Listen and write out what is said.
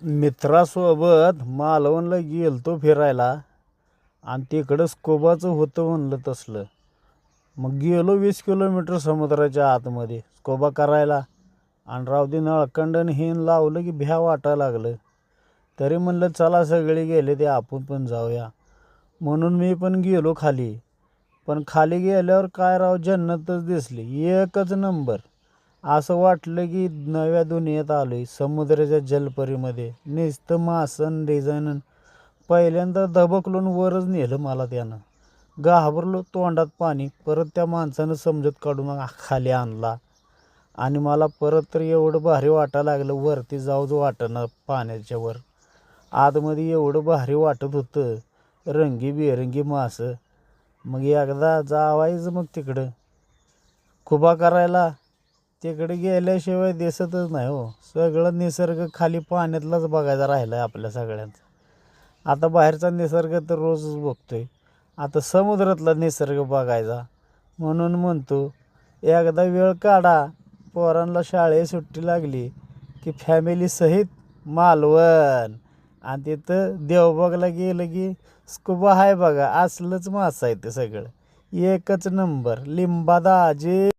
मित्रासोबत मालवणला गेलतो फिरायला आणि तिकडं स्कोबाचं होतं म्हणलं तसलं. मग गेलो 20 किलोमीटर समुद्राच्या आतमध्ये स्कोबा करायला आणि राव दे नळकंडन हिन लावलं की भ्या वाटायला लागलं. तरी म्हणलं चला सगळे गेले ते आपण पण जाऊया म्हणून मी पण गेलो खाली. पण खाली गेल्यावर काय राव जन्नतच दिसली, एकच नंबर. असं वाटलं की नव्या दुनियेत आलो आहे, समुद्राच्या जलपरीमध्ये. नुसतं मासन डिझाईन. पहिल्यांदा दबकलून वरच नेलं मला त्यानं. घाबरलो, तोंडात पाणी. परत त्या माणसानं समजत काढून खाली आणला आणि मला परत तर एवढं भारी वाटायला लागलं, वरती जाऊच वाटेना पाण्याच्या वर. आतमध्ये एवढं भारी वाटत होतं, रंगीबेरंगी मासं. मग एकदा जावायचं मग तिकडं खुबा करायला. तिकडे गेल्याशिवाय दिसतच नाही हो. सगळं निसर्ग खाली पाण्यातलाच बघायचा राहिला आहे आपल्या सगळ्यांचा. आता बाहेरचा निसर्ग तर रोजच बघतोय, आता समुद्रातला निसर्ग बघायचा. म्हणून म्हणतो एकदा वेळ काढा, पोरांना शाळेत सुट्टी लागली की फॅमिलीसहित मालवण. आणि तिथं देवबागला गेलं की स्कुबा आहे बघा, असलंच मासं आहे ते सगळं. एकच नंबर लिंबादा जे